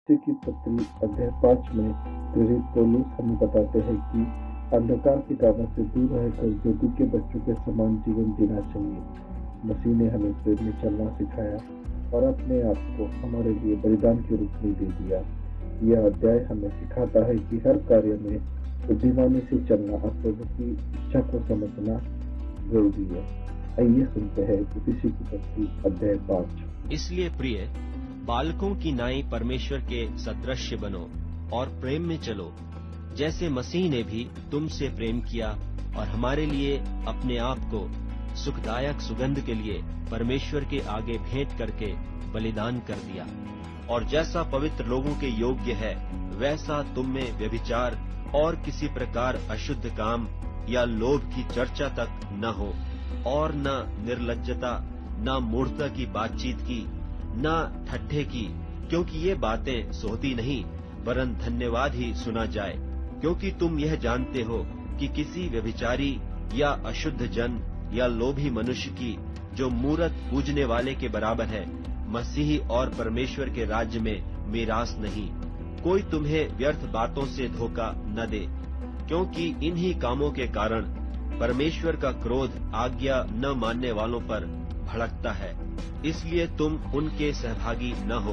इसी की पत्री अध्याय 5 में प्रेरित पौलुस हमें बताते हैं कि अंधकार के कामों से दूर रहकर ज्योति के बच्चों के समान जीवन जीना चाहिए। मसीह ने हमें प्रेम में चलना सिखाया और अपने आप को हमारे लिए बलिदान के रूप में दे दिया। यह अध्याय हमें सिखाता है कि हर कार्य में बुद्धिमानी से चलना और प्रभु की इच्छा को समझना जरूरी है। आइए सुनते हैं इफिसी की पत्री अध्याय 5। इसलिए प्रिय बालकों की नाई परमेश्वर के सदृश्य बनो और प्रेम में चलो, जैसे मसीह ने भी तुमसे प्रेम किया और हमारे लिए अपने आप को सुखदायक सुगंध के लिए परमेश्वर के आगे भेंट करके बलिदान कर दिया। और जैसा पवित्र लोगों के योग्य है, वैसा तुम में व्यभिचार और किसी प्रकार अशुद्ध काम या लोभ की चर्चा तक न हो, और न निर्लज्जता, न मूढ़ता की बातचीत की, न ठट्ठे की, क्योंकि ये बातें सोहती नहीं, वरन धन्यवाद ही सुना जाए। क्योंकि तुम यह जानते हो कि किसी व्यभिचारी या अशुद्ध जन या लोभी मनुष्य की, जो मूरत पूजने वाले के बराबर है, मसीह और परमेश्वर के राज्य में मीरास नहीं। कोई तुम्हें व्यर्थ बातों से धोखा न दे, क्योंकि इन्हीं कामों के कारण परमेश्वर का क्रोध आज्ञा न मानने वालों पर भड़कता है। इसलिए तुम उनके सहभागी न हो,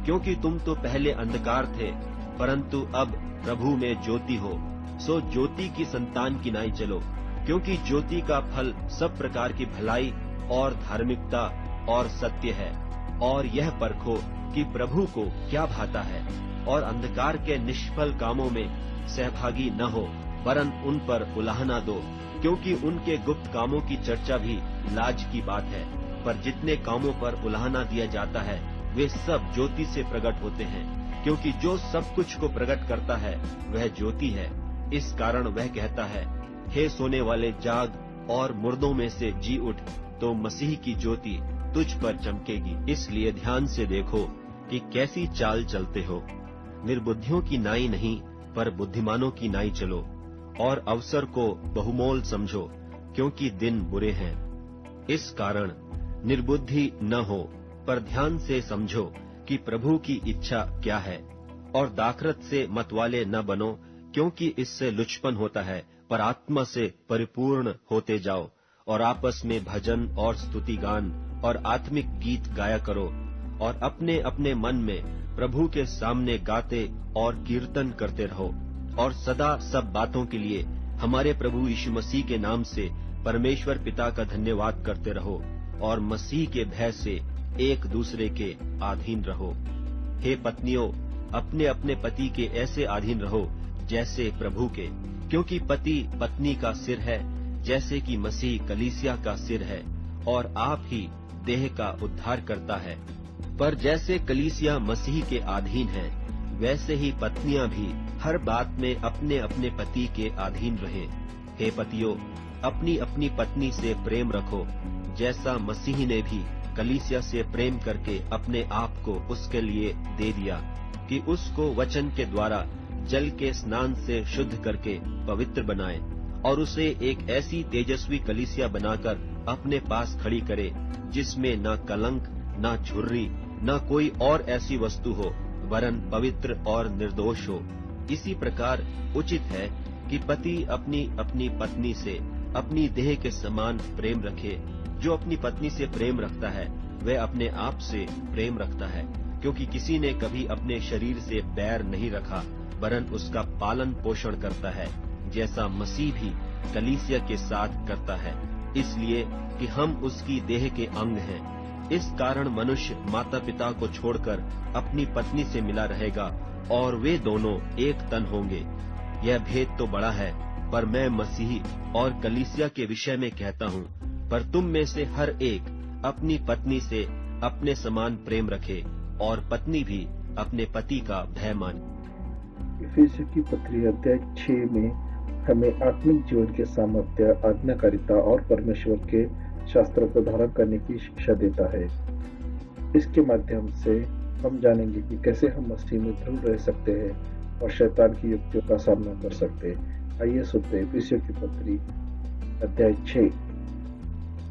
क्योंकि तुम तो पहले अंधकार थे, परंतु अब प्रभु में ज्योति हो। सो ज्योति की संतान की नाई चलो, क्योंकि ज्योति का फल सब प्रकार की भलाई और धार्मिकता और सत्य है। और यह परखो कि प्रभु को क्या भाता है, और अंधकार के निष्फल कामों में सहभागी न हो, वरन उन पर उलाहना दो, क्योंकि उनके गुप्त कामों की चर्चा भी लाज की बात है। पर जितने कामों पर उलाहना दिया जाता है, वे सब ज्योति से प्रकट होते हैं, क्योंकि जो सब कुछ को प्रकट करता है वह ज्योति है। इस कारण वह कहता है, हे सोने वाले जाग और मुर्दों में से जी उठ, तो मसीह की ज्योति तुझ पर चमकेगी। इसलिए ध्यान से देखो कि कैसी चाल चलते हो, निर्बुद्धियों की नाई नहीं, पर बुद्धिमानों की नाई चलो, और अवसर को बहुमोल समझो, क्योंकि दिन बुरे हैं। इस कारण निर्बुद्धि न हो, पर ध्यान से समझो कि प्रभु की इच्छा क्या है। और दाखरत से मतवाले न बनो, क्योंकि इससे लुचपन होता है, पर आत्मा से परिपूर्ण होते जाओ, और आपस में भजन और स्तुति गान और आत्मिक गीत गाया करो, और अपने अपने मन में प्रभु के सामने गाते और कीर्तन करते रहो। और सदा सब बातों के लिए हमारे प्रभु यीशु मसीह के नाम से परमेश्वर पिता का धन्यवाद करते रहो, और मसीह के भय से एक दूसरे के अधीन रहो। हे पत्नियों, अपने अपने पति के ऐसे अधीन रहो जैसे प्रभु के, क्योंकि पति पत्नी का सिर है, जैसे कि मसीह कलीसिया का सिर है, और आप ही देह का उद्धार करता है। पर जैसे कलीसिया मसीह के अधीन है, वैसे ही पत्नियां भी हर बात में अपने अपने पति के अधीन रहें। हे पतियों, अपनी अपनी पत्नी से प्रेम रखो, जैसा मसीह ने भी कलीसिया से प्रेम करके अपने आप को उसके लिए दे दिया, कि उसको वचन के द्वारा जल के स्नान से शुद्ध करके पवित्र बनाए, और उसे एक ऐसी तेजस्वी कलीसिया बनाकर अपने पास खड़ी करे, जिसमें न कलंक, न झुर्री, न कोई और ऐसी वस्तु हो, वरन पवित्र और निर्दोष हो। इसी प्रकार उचित है कि पति अपनी अपनी पत्नी से अपनी देह के समान प्रेम रखे। जो अपनी पत्नी से प्रेम रखता है, वह अपने आप से प्रेम रखता है, क्योंकि किसी ने कभी अपने शरीर से बैर नहीं रखा, वरन उसका पालन पोषण करता है, जैसा मसीह भी कलीसिया के साथ करता है, इसलिए कि हम उसकी देह के अंग हैं। इस कारण मनुष्य माता पिता को छोड़कर अपनी पत्नी से मिला रहेगा, और वे दोनों एक तन होंगे। यह भेद तो बड़ा है, पर मैं मसीह और कलीसिया के विषय में कहता हूँ। पर तुम में से हर एक अपनी पत्नी से अपने समान प्रेम रखे, और पत्नी भी अपने पति का भय माने। इफिसी की पत्री अध्याय 6 में हमें आत्मिक जीवन के सामर्थ्य, आज्ञाकारिता और परमेश्वर के शास्त्रों को धारण करने की शिक्षा देता है। इसके माध्यम से हम जानेंगे कि कैसे हम मसीह में दृढ़ रह सकते हैं और शैतान की युक्तियों का सामना कर सकते हैं। आइए सुनते हैं इफिसियों की पत्री अध्याय 6।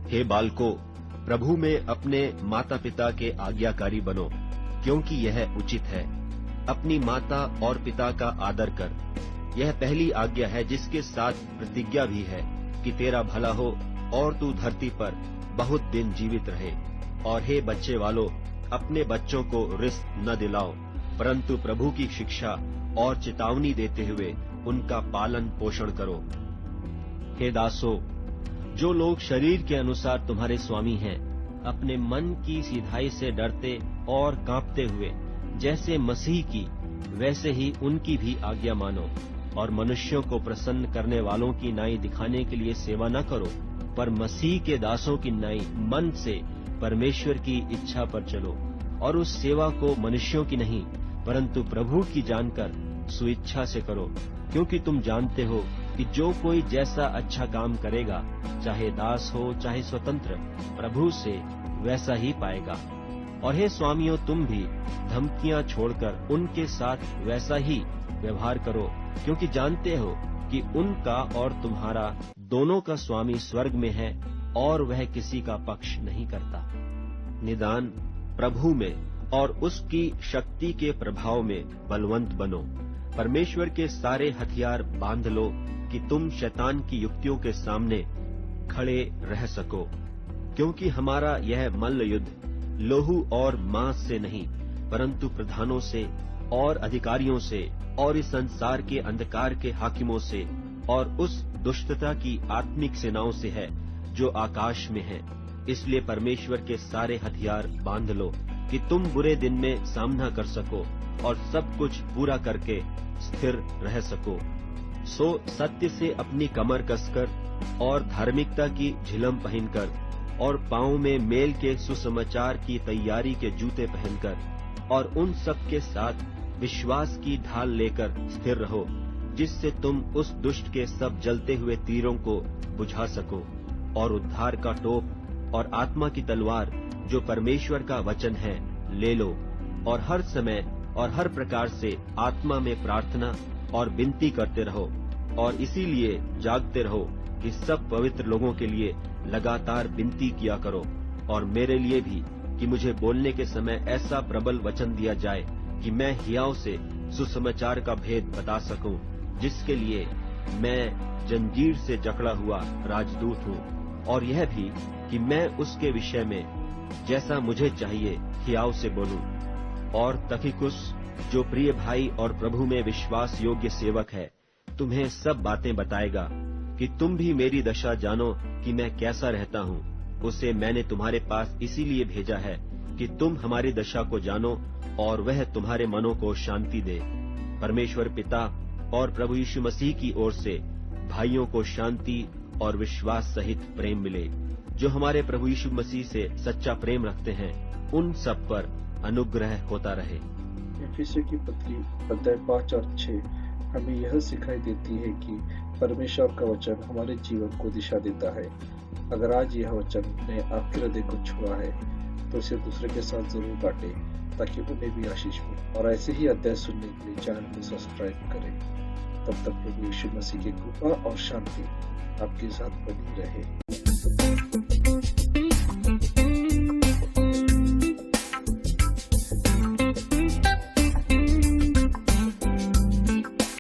हे बालकों, प्रभु में अपने माता पिता के आज्ञाकारी बनो, क्योंकि यह उचित है। अपनी माता और पिता का आदर कर। यह पहली आज्ञा है जिसके साथ प्रतिज्ञा भी है कि तेरा भला हो और तू धरती पर बहुत दिन जीवित रहे। और हे बच्चे वालों, अपने बच्चों को रिस्क न दिलाओ, परंतु प्रभु की शिक्षा और चेतावनी देते हुए उनका पालन पोषण करो। हे दासों, जो लोग शरीर के अनुसार तुम्हारे स्वामी हैं, अपने मन की सीधाई से डरते और कांपते हुए जैसे मसीह की, वैसे ही उनकी भी आज्ञा मानो। और मनुष्यों को प्रसन्न करने वालों की नाई दिखाने के लिए सेवा न करो, पर मसीह के दासों की नाई मन से परमेश्वर की इच्छा पर चलो। और उस सेवा को मनुष्यों की नहीं, परंतु प्रभु की जानकर स्वेच्छा से करो, क्योंकि तुम जानते हो कि जो कोई जैसा अच्छा काम करेगा, चाहे दास हो चाहे स्वतंत्र, प्रभु से वैसा ही पाएगा। और हे स्वामियों, तुम भी धमकियां छोड़कर उनके साथ वैसा ही व्यवहार करो, क्योंकि जानते हो कि उनका और तुम्हारा दोनों का स्वामी स्वर्ग में है और वह किसी का पक्ष नहीं करता। निदान प्रभु में और उसकी शक्ति के प्रभाव में बलवंत बनो। परमेश्वर के सारे हथियार बांध लो कि तुम शैतान की युक्तियों के सामने खड़े रह सको, क्योंकि हमारा यह मल्ल युद्ध लोहू और मांस से नहीं, परंतु प्रधानों से और अधिकारियों से और इस संसार के अंधकार के हाकिमों से और उस दुष्टता की आत्मिक सेनाओं से है जो आकाश में है। इसलिए परमेश्वर के सारे हथियार बांध लो कि तुम बुरे दिन में सामना कर सको और सब कुछ पूरा करके स्थिर रह सको। सो सत्य से अपनी कमर कसकर और धार्मिकता की झिलम पहनकर और पांव में मेल के सुसमाचार की तैयारी के जूते पहनकर और उन सब के साथ विश्वास की ढाल लेकर स्थिर रहो, जिससे तुम उस दुष्ट के सब जलते हुए तीरों को बुझा सको। और उद्धार का टोप और आत्मा की तलवार जो परमेश्वर का वचन है ले लो, और हर समय और हर प्रकार से आत्मा में प्रार्थना और विनती करते रहो, और इसीलिए जागते रहो कि सब पवित्र लोगों के लिए लगातार विनती किया करो, और मेरे लिए भी, कि मुझे बोलने के समय ऐसा प्रबल वचन दिया जाए कि मैं हियाव से सुसमाचार का भेद बता सकूं, जिसके लिए मैं जंजीर से जकड़ा हुआ राजदूत हूं, और यह भी कि मैं उसके विषय में जैसा मुझे चाहिए हियाव से बोलूं। और तखिकुस, जो प्रिय भाई और प्रभु में विश्वास योग्य सेवक है, तुम्हें सब बातें बताएगा कि तुम भी मेरी दशा जानो कि मैं कैसा रहता हूँ। उसे मैंने तुम्हारे पास इसीलिए भेजा है कि तुम हमारी दशा को जानो और वह तुम्हारे मनों को शांति दे। परमेश्वर पिता और प्रभु यीशु मसीह की ओर से भाइयों को शांति और विश्वास सहित प्रेम मिले। जो हमारे प्रभु यीशु मसीह से सच्चा प्रेम रखते हैं, उन सब पर अनुग्रह होता रहे। एफिसियों की पत्री अध्याय 5 और 6 हमें यह सिखाई देती है कि परमेश्वर का वचन हमारे जीवन को दिशा देता है। अगर आज यह वचन ने आपके हृदय को छुआ है, तो इसे दूसरे के साथ जरूर बांटें, ताकि उन्हें भी आशीष मिले। और ऐसे ही अध्याय सुनने के लिए चैनल को सब्सक्राइब करें। तब तक प्रभु यीशु मसीह की कृपा और शांति आपके साथ बनी रहे।